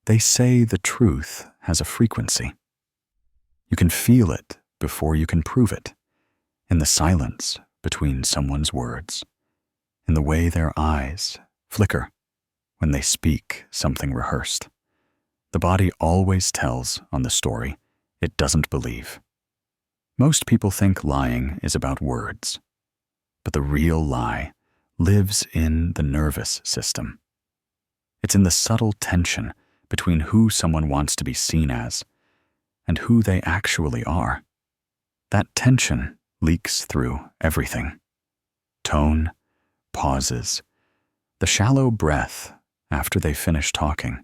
They say the truth has a frequency. You can feel it before you can prove it, in the silence between someone's words, in the way their eyes flicker when they speak something rehearsed. The body always tells on the story it doesn't believe. Most people think lying is about words, but the real lie lives in the nervous system. It's in the subtle tension between who someone wants to be seen as and who they actually are. That tension leaks through everything. Tone, pauses, the shallow breath after they finish talking,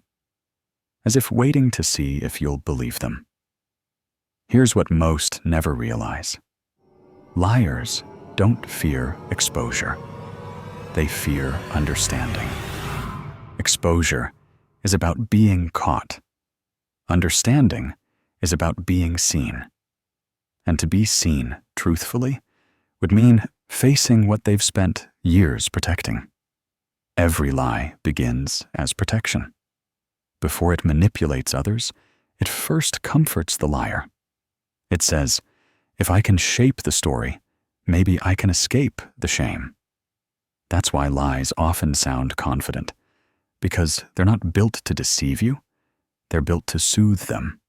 as if waiting to see if you'll believe them. Here's what most never realize. Liars don't fear exposure. They fear understanding. Exposure is about being caught. Understanding is about being seen. And to be seen truthfully would mean facing what they've spent years protecting. Every lie begins as protection. Before it manipulates others, it first comforts the liar. It says, if I can shape the story, maybe I can escape the shame. That's why lies often sound confident, because they're not built to deceive you, they're built to soothe them.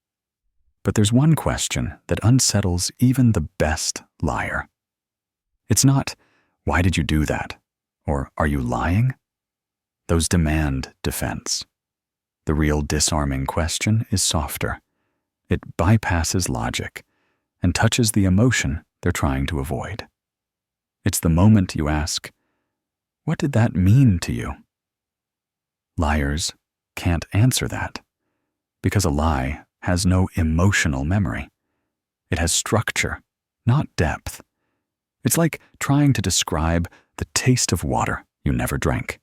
But there's one question that unsettles even the best liar. It's not, why did you do that? Or, are you lying? Those demand defense. The real disarming question is softer. It bypasses logic and touches the emotion they're trying to avoid. It's the moment you ask, what did that mean to you? Liars can't answer that, because a lie has no emotional memory. It has structure, not depth. It's like trying to describe the taste of water you never drank.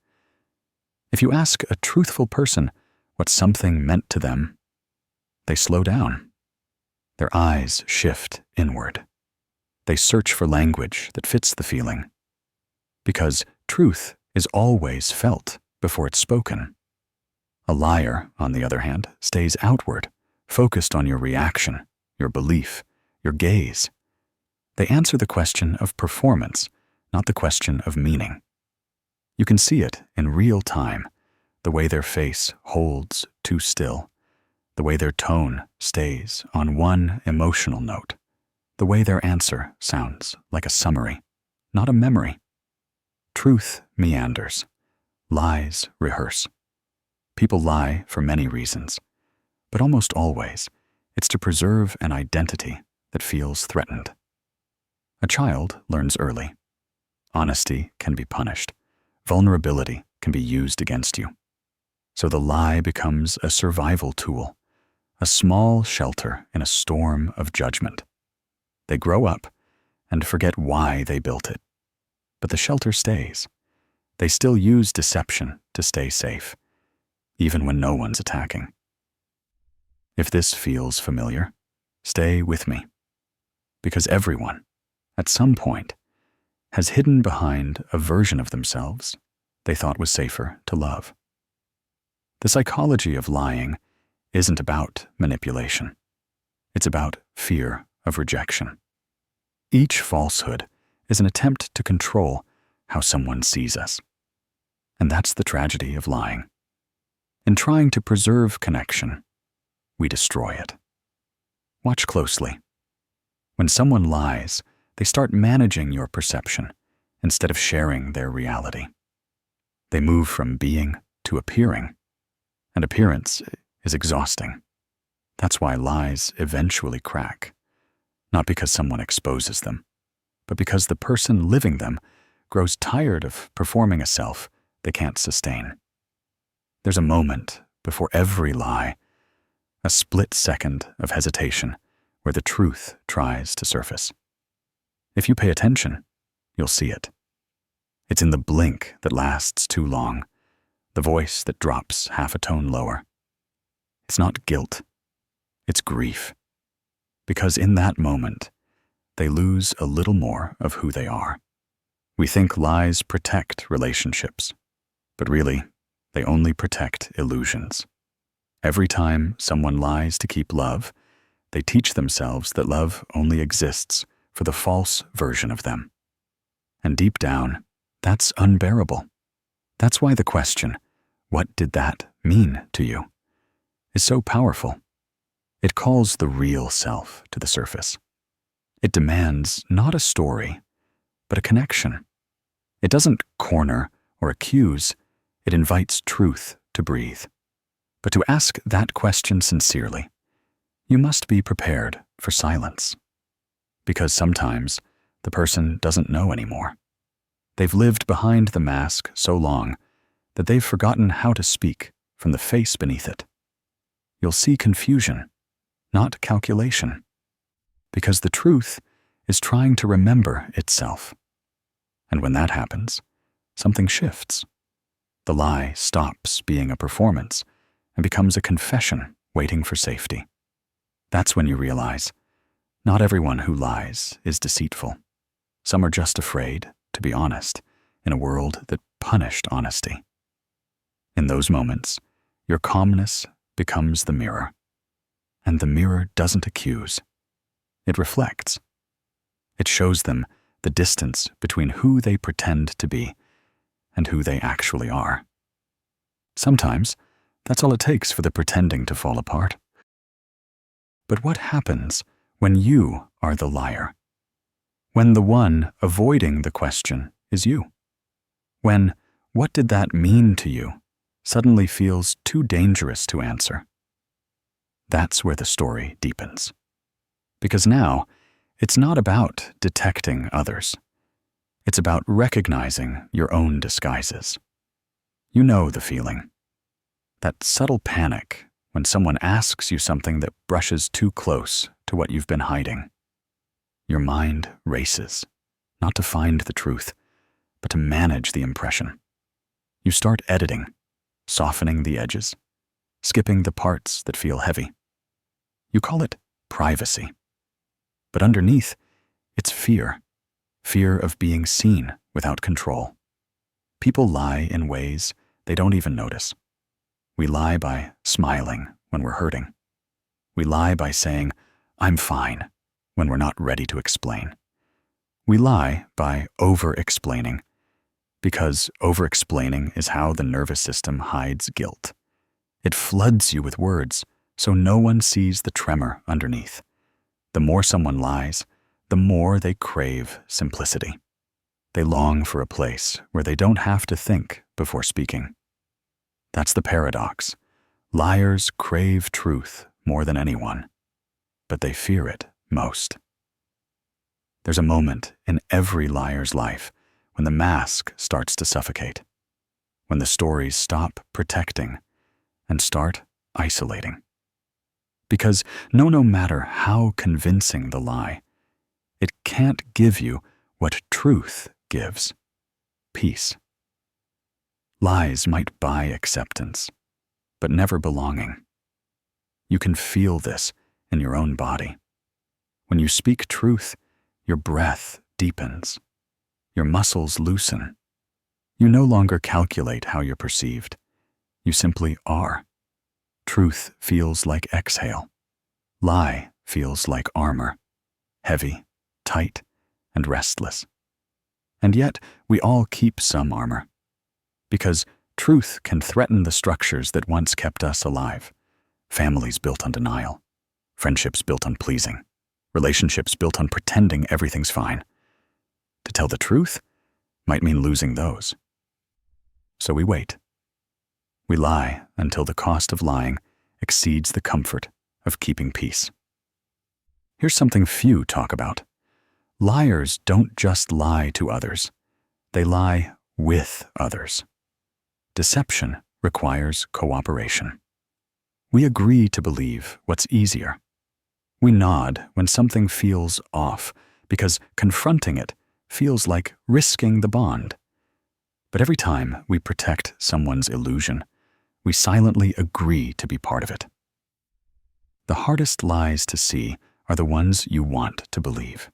If you ask a truthful person what something meant to them, they slow down. Their eyes shift inward. They search for language that fits the feeling. Because truth is always felt before it's spoken. A liar, on the other hand, stays outward, focused on your reaction, your belief, your gaze. They answer the question of performance, not the question of meaning. You can see it in real time, the way their face holds too still, the way their tone stays on one emotional note, the way their answer sounds like a summary, not a memory. Truth meanders. Lies rehearse. People lie for many reasons, but almost always it's to preserve an identity that feels threatened. A child learns early. Honesty can be punished. Vulnerability can be used against you. So the lie becomes a survival tool, a small shelter in a storm of judgment. They grow up and forget why they built it. But the shelter stays. They still use deception to stay safe, even when no one's attacking. If this feels familiar, stay with me. Because everyone, at some point, has hidden behind a version of themselves they thought was safer to love. The psychology of lying isn't about manipulation. It's about fear of rejection. Each falsehood is an attempt to control how someone sees us. And that's the tragedy of lying. In trying to preserve connection, we destroy it. Watch closely. When someone lies, they start managing your perception instead of sharing their reality. They move from being to appearing, and appearance is exhausting. That's why lies eventually crack, not because someone exposes them, but because the person living them grows tired of performing a self they can't sustain. There's a moment before every lie, a split second of hesitation where the truth tries to surface. If you pay attention, you'll see it. It's in the blink that lasts too long, the voice that drops half a tone lower. It's not guilt, it's grief. Because in that moment, they lose a little more of who they are. We think lies protect relationships, but really, they only protect illusions. Every time someone lies to keep love, they teach themselves that love only exists for the false version of them. And deep down, that's unbearable. That's why the question, "What did that mean to you?" is so powerful. It calls the real self to the surface. It demands not a story, but a connection. It doesn't corner or accuse, it invites truth to breathe. But to ask that question sincerely, you must be prepared for silence. Because sometimes the person doesn't know anymore. They've lived behind the mask so long that they've forgotten how to speak from the face beneath it. You'll see confusion, not calculation, because the truth is trying to remember itself. And when that happens, something shifts. The lie stops being a performance and becomes a confession waiting for safety. That's when you realize, not everyone who lies is deceitful. Some are just afraid to be honest in a world that punished honesty. In those moments, your calmness becomes the mirror. And the mirror doesn't accuse. It reflects. It shows them the distance between who they pretend to be and who they actually are. Sometimes, that's all it takes for the pretending to fall apart. But what happens when you are the liar? When the one avoiding the question is you? When "what did that mean to you" suddenly feels too dangerous to answer? That's where the story deepens. Because now, it's not about detecting others. It's about recognizing your own disguises. You know the feeling. That subtle panic when someone asks you something that brushes too close to what you've been hiding. Your mind races, not to find the truth, but to manage the impression. You start editing, softening the edges, skipping the parts that feel heavy. You call it privacy. But underneath, it's fear. Fear of being seen without control. People lie in ways they don't even notice. We lie by smiling when we're hurting. We lie by saying, "I'm fine," when we're not ready to explain. We lie by over-explaining, because over-explaining is how the nervous system hides guilt. It floods you with words, so no one sees the tremor underneath. The more someone lies, the more they crave simplicity. They long for a place where they don't have to think before speaking. That's the paradox. Liars crave truth more than anyone, but they fear it most. There's a moment in every liar's life when the mask starts to suffocate, when the stories stop protecting and start isolating. Because no matter how convincing the lie, it can't give you what truth gives: peace. Lies might buy acceptance, but never belonging. You can feel this in your own body. When you speak truth, your breath deepens. Your muscles loosen. You no longer calculate how you're perceived. You simply are. Truth feels like exhale. Lie feels like armor, heavy, tight, and restless. And yet, we all keep some armor. Because truth can threaten the structures that once kept us alive. Families built on denial. Friendships built on pleasing. Relationships built on pretending everything's fine. To tell the truth might mean losing those. So we wait. We lie until the cost of lying exceeds the comfort of keeping peace. Here's something few talk about. Liars don't just lie to others. They lie with others. Deception requires cooperation. We agree to believe what's easier. We nod when something feels off because confronting it feels like risking the bond. But every time we protect someone's illusion, we silently agree to be part of it. The hardest lies to see are the ones you want to believe.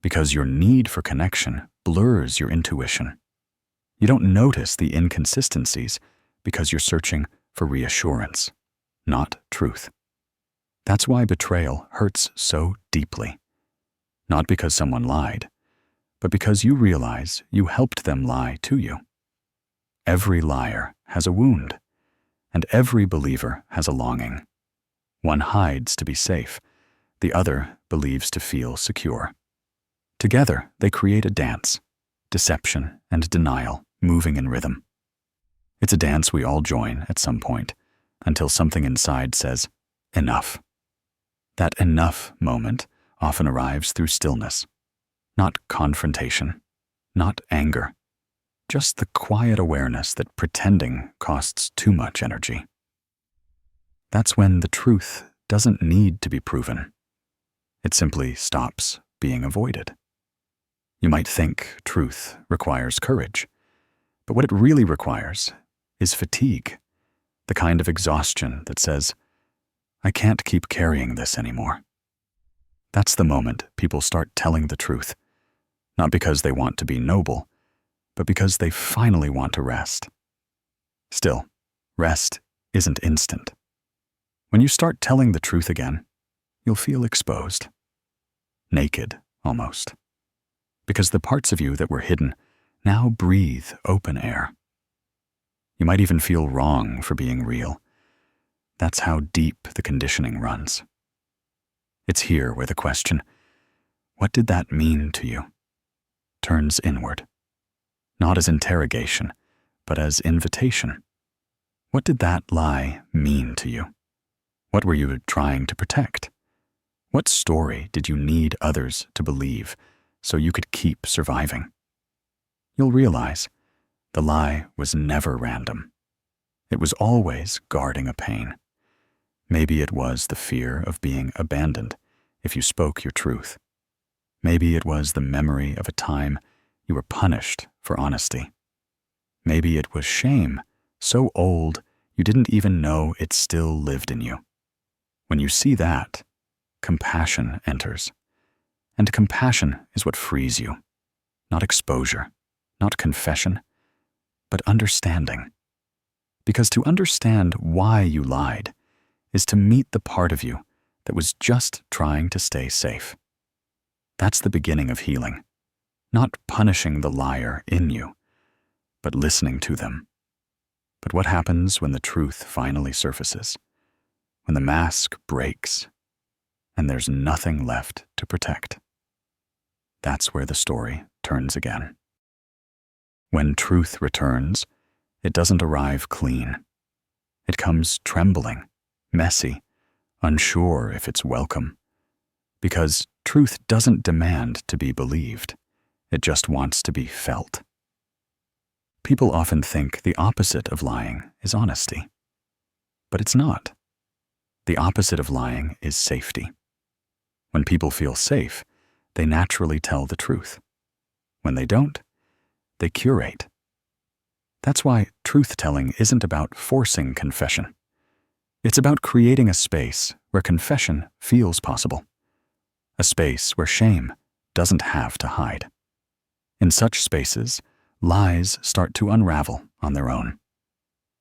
Because your need for connection blurs your intuition. You don't notice the inconsistencies because you're searching for reassurance. not truth. That's why betrayal hurts so deeply. Not because someone lied, but because you realize you helped them lie to you. Every liar has a wound, and every believer has a longing. One hides to be safe, the other believes to feel secure. Together, they create a dance, deception and denial moving in rhythm. It's a dance we all join at some point, until something inside says, enough. That enough moment often arrives through stillness, not confrontation, not anger, just the quiet awareness that pretending costs too much energy. That's when the truth doesn't need to be proven. It simply stops being avoided. You might think truth requires courage, but what it really requires is fatigue, the kind of exhaustion that says, I can't keep carrying this anymore. That's the moment people start telling the truth, not because they want to be noble, but because they finally want to rest. Still, rest isn't instant. When you start telling the truth again, you'll feel exposed. Naked, almost. Because the parts of you that were hidden now breathe open air. You might even feel wrong for being real. That's how deep the conditioning runs. It's here where the question, what did that mean to you, turns inward. Not as interrogation, but as invitation. What did that lie mean to you? What were you trying to protect? What story did you need others to believe so you could keep surviving? You'll realize the lie was never random. It was always guarding a pain. Maybe it was the fear of being abandoned if you spoke your truth. Maybe it was the memory of a time you were punished for honesty. Maybe it was shame, so old you didn't even know it still lived in you. When you see that, compassion enters. And compassion is what frees you. Not exposure, not confession, but understanding. Because to understand why you lied is to meet the part of you that was just trying to stay safe. That's the beginning of healing. Not punishing the liar in you, but listening to them. But what happens when the truth finally surfaces? When the mask breaks and there's nothing left to protect? That's where the story turns again. When truth returns, it doesn't arrive clean. It comes trembling, messy, unsure if it's welcome. Because truth doesn't demand to be believed. It just wants to be felt. People often think the opposite of lying is honesty. But it's not. The opposite of lying is safety. When people feel safe, they naturally tell the truth. When they don't, they curate. That's why truth-telling isn't about forcing confession. It's about creating a space where confession feels possible. A space where shame doesn't have to hide. In such spaces, lies start to unravel on their own.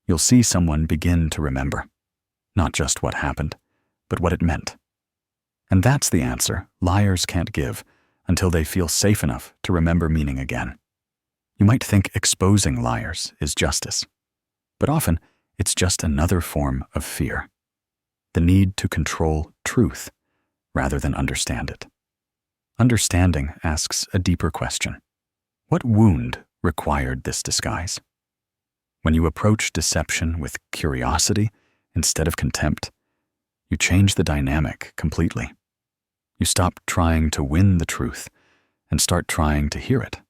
You'll see someone begin to remember, not just what happened, but what it meant. And that's the answer liars can't give until they feel safe enough to remember meaning again. You might think exposing liars is justice, but often it's just another form of fear. The need to control truth rather than understand it. Understanding asks a deeper question. What wound required this disguise? When you approach deception with curiosity instead of contempt, you change the dynamic completely. You stop trying to win the truth and start trying to hear it.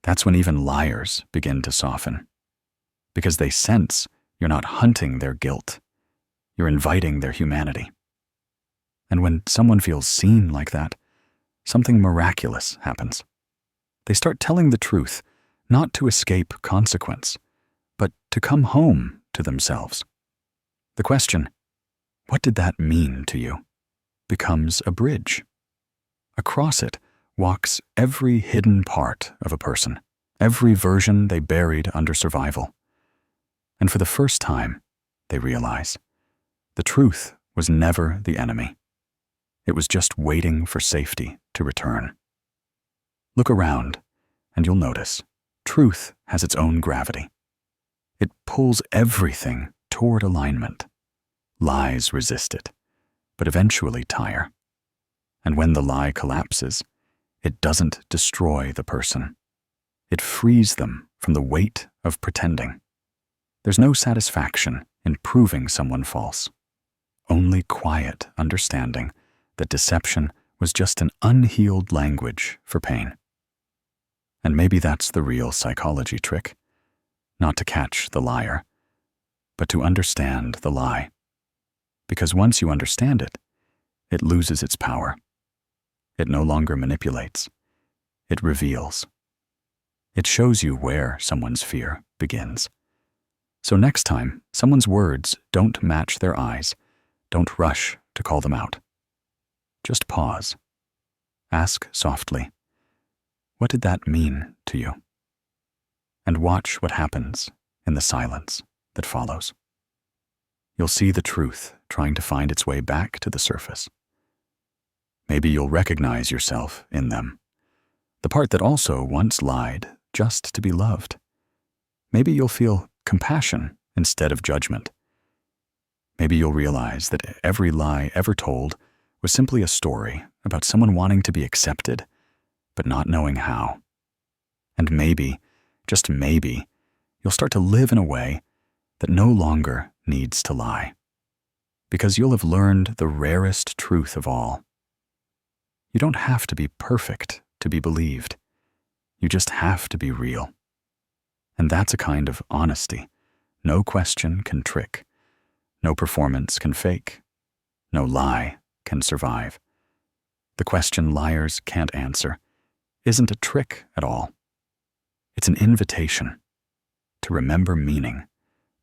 That's when even liars begin to soften, because they sense you're not hunting their guilt, you're inviting their humanity. And when someone feels seen like that, something miraculous happens. They start telling the truth, not to escape consequence, but to come home to themselves. The question, what did that mean to you, becomes a bridge. Across it walks every hidden part of a person, every version they buried under survival. And for the first time, they realize The truth was never the enemy. It was just waiting for safety to return. Look around, and you'll notice truth has its own gravity. It pulls everything toward alignment. Lies resist it, but eventually tire. And when the lie collapses, it doesn't destroy the person. It frees them from the weight of pretending. There's no satisfaction in proving someone false, only quiet understanding that deception was just an unhealed language for pain. And maybe that's the real psychology trick, not to catch the liar, but to understand the lie. Because once you understand it, it loses its power. It no longer manipulates. It reveals. It shows you where someone's fear begins. So next time someone's words don't match their eyes, don't rush to call them out. Just pause. Ask softly, what did that mean to you? And watch what happens in the silence that follows. You'll see the truth trying to find its way back to the surface. Maybe you'll recognize yourself in them, the part that also once lied just to be loved. Maybe you'll feel compassion instead of judgment. Maybe you'll realize that every lie ever told was simply a story about someone wanting to be accepted, but not knowing how. And maybe, just maybe, you'll start to live in a way that no longer needs to lie, because you'll have learned the rarest truth of all. You don't have to be perfect to be believed. You just have to be real. And that's a kind of honesty no question can trick, no performance can fake, no lie can survive. The question liars can't answer isn't a trick at all. It's an invitation to remember meaning,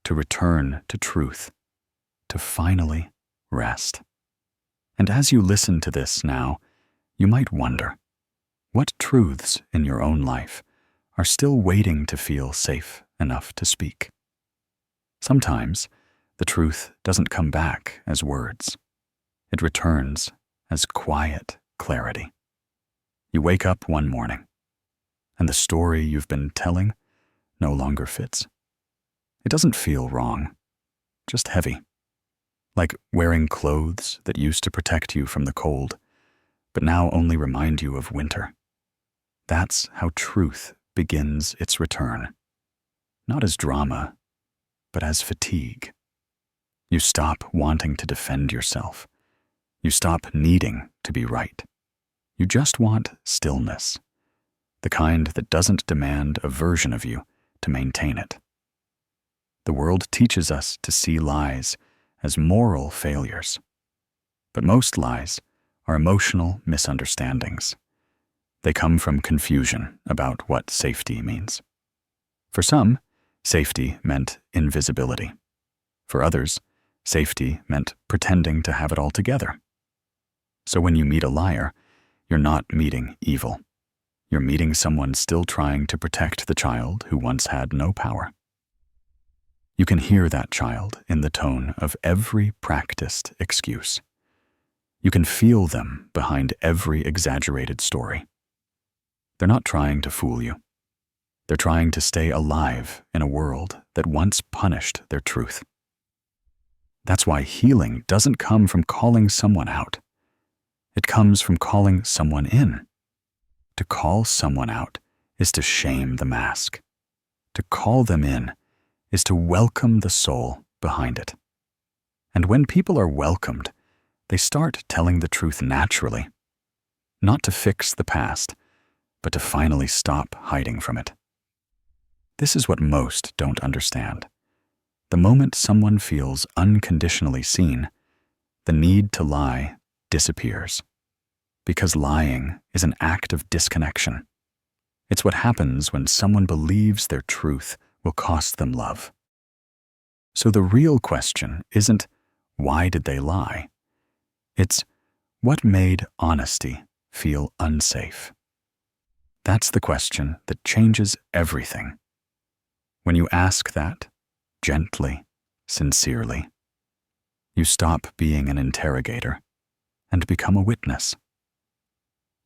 to return to truth, to finally rest. And as you listen to this now, you might wonder, what truths in your own life are still waiting to feel safe enough to speak? Sometimes the truth doesn't come back as words. It returns as quiet clarity. You wake up one morning, and the story you've been telling no longer fits. It doesn't feel wrong, just heavy, like wearing clothes that used to protect you from the cold, but now only remind you of winter. That's how truth begins its return, not as drama, but as fatigue. You stop wanting to defend yourself. You stop needing to be right. You just want stillness, the kind that doesn't demand a version of you to maintain it. The world teaches us to see lies as moral failures, but most lies are emotional misunderstandings. They come from confusion about what safety means. For some, safety meant invisibility. For others, safety meant pretending to have it all together. So when you meet a liar, you're not meeting evil. You're meeting someone still trying to protect the child who once had no power. You can hear that child in the tone of every practiced excuse. You can feel them behind every exaggerated story. They're not trying to fool you. They're trying to stay alive in a world that once punished their truth. That's why healing doesn't come from calling someone out. It comes from calling someone in. To call someone out is to shame the mask. To call them in is to welcome the soul behind it. And when people are welcomed, they start telling the truth naturally, not to fix the past, but to finally stop hiding from it. This is what most don't understand. The moment someone feels unconditionally seen, the need to lie disappears. Because lying is an act of disconnection. It's what happens when someone believes their truth will cost them love. So the real question isn't, why did they lie? It's, what made honesty feel unsafe? That's the question that changes everything. When you ask that, gently, sincerely, You stop being an interrogator and become a witness.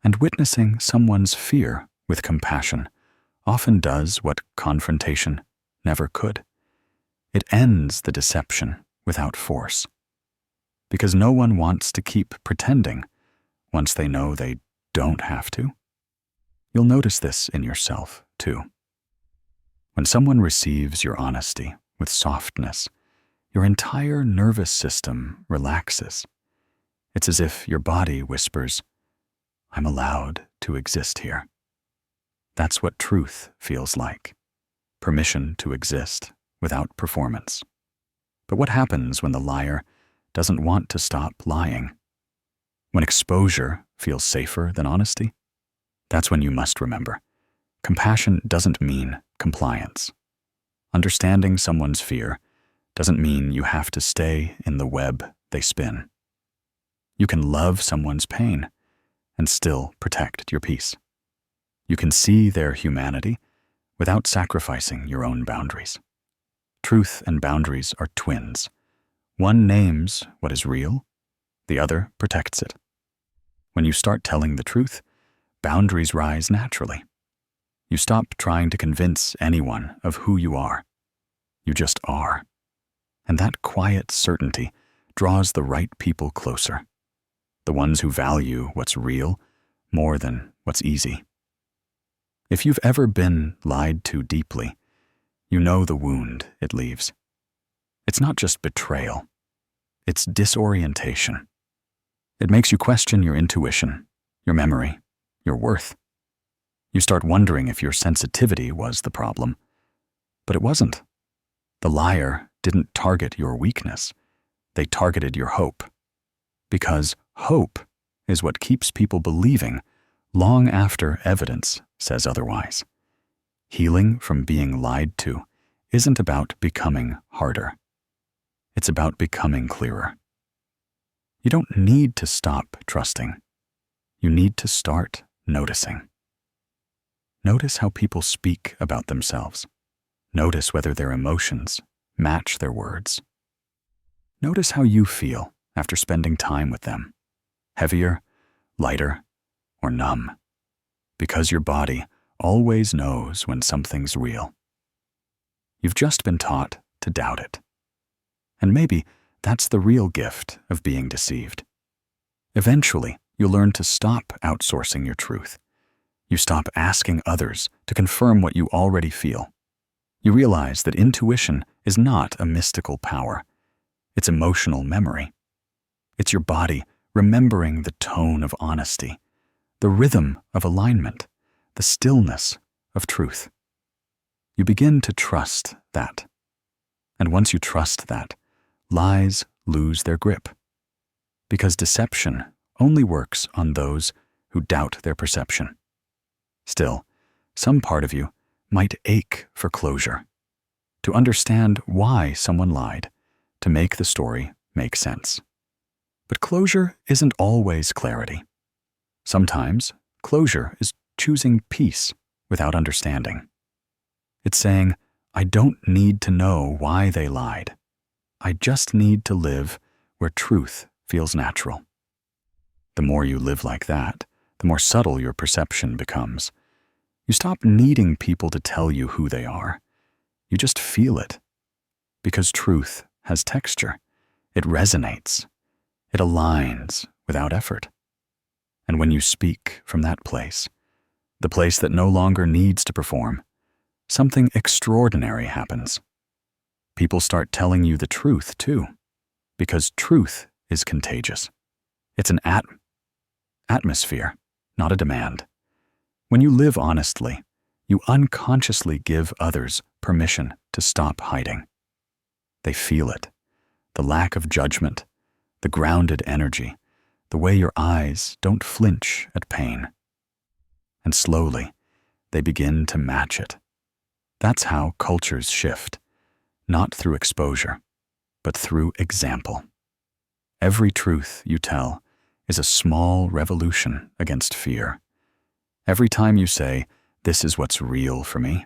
And witnessing someone's fear with compassion often does what confrontation never could. It ends the deception without force. Because no one wants to keep pretending once they know they don't have to. You'll notice this in yourself, too. When someone receives your honesty with softness, your entire nervous system relaxes. It's as if your body whispers, "I'm allowed to exist here." That's what truth feels like. Permission to exist without performance. But what happens when the liar doesn't want to stop lying? When exposure feels safer than honesty? That's when you must remember. Compassion doesn't mean compliance. Understanding someone's fear doesn't mean you have to stay in the web they spin. You can love someone's pain and still protect your peace. You can see their humanity without sacrificing your own boundaries. Truth and boundaries are twins. One names what is real, the other protects it. When you start telling the truth, boundaries rise naturally. You stop trying to convince anyone of who you are. You just are. And that quiet certainty draws the right people closer. The ones who value what's real more than what's easy. If you've ever been lied to deeply, you know the wound it leaves. It's not just betrayal. It's disorientation. It makes you question your intuition, your memory, your worth. You start wondering if your sensitivity was the problem. But it wasn't. The liar didn't target your weakness. They targeted your hope. Because hope is what keeps people believing long after evidence says otherwise. Healing from being lied to isn't about becoming harder. It's about becoming clearer. You don't need to stop trusting. You need to start noticing. Notice how people speak about themselves. Notice whether their emotions match their words. Notice how you feel after spending time with them. Heavier, lighter, or numb. Because your body always knows when something's real. You've just been taught to doubt it. And maybe that's the real gift of being deceived. Eventually, you'll learn to stop outsourcing your truth. You stop asking others to confirm what you already feel. You realize that intuition is not a mystical power. It's emotional memory. It's your body remembering the tone of honesty, the rhythm of alignment, the stillness of truth. You begin to trust that. And once you trust that, lies lose their grip. Because deception only works on those who doubt their perception. Still, some part of you might ache for closure, to understand why someone lied, to make the story make sense. But closure isn't always clarity. Sometimes closure is choosing peace without understanding. It's saying, I don't need to know why they lied. I just need to live where truth feels natural. The more you live like that, the more subtle your perception becomes. You stop needing people to tell you who they are. You just feel it. Because truth has texture. It resonates. It aligns without effort. And when you speak from that place, the place that no longer needs to perform, something extraordinary happens. People start telling you the truth, too, because truth is contagious. It's an atmosphere, not a demand. When you live honestly, you unconsciously give others permission to stop hiding. They feel it, the lack of judgment, the grounded energy, the way your eyes don't flinch at pain. And slowly, they begin to match it. That's how cultures shift, not through exposure, but through example. Every truth you tell is a small revolution against fear. Every time you say, this is what's real for me,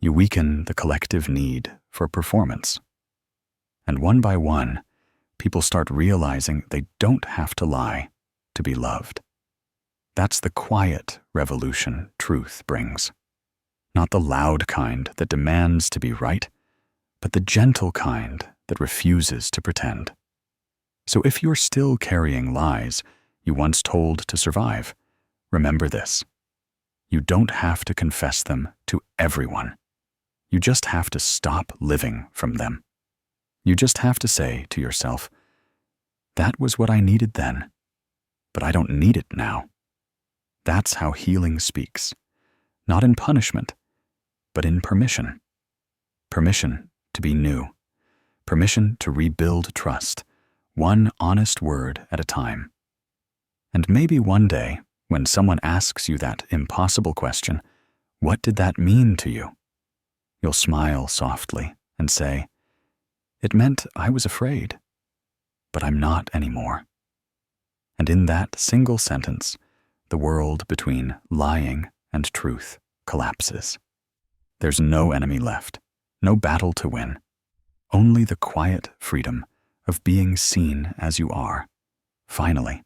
you weaken the collective need for performance. And one by one, people start realizing they don't have to lie to be loved. That's the quiet revolution truth brings. Not the loud kind that demands to be right, but the gentle kind that refuses to pretend. So if you're still carrying lies you once told to survive, remember this. You don't have to confess them to everyone. You just have to stop living from them. You just have to say to yourself, that was what I needed then, but I don't need it now. That's how healing speaks, not in punishment, but in permission. Permission to be new. Permission to rebuild trust, one honest word at a time. And maybe one day, when someone asks you that impossible question, what did that mean to you? You'll smile softly and say, it meant I was afraid, but I'm not anymore. And in that single sentence, the world between lying and truth collapses. There's no enemy left, no battle to win, only the quiet freedom of being seen as you are, finally,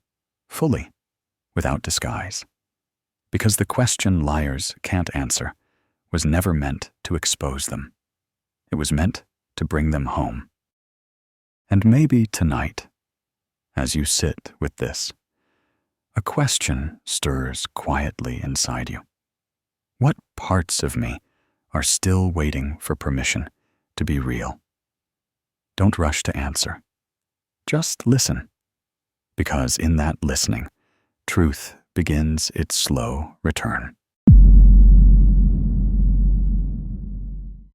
fully, without disguise. Because the question liars can't answer was never meant to expose them. It was meant to bring them home. And maybe tonight, as you sit with this, a question stirs quietly inside you. What parts of me are still waiting for permission to be real? Don't rush to answer. Just listen, because in that listening, truth begins its slow return.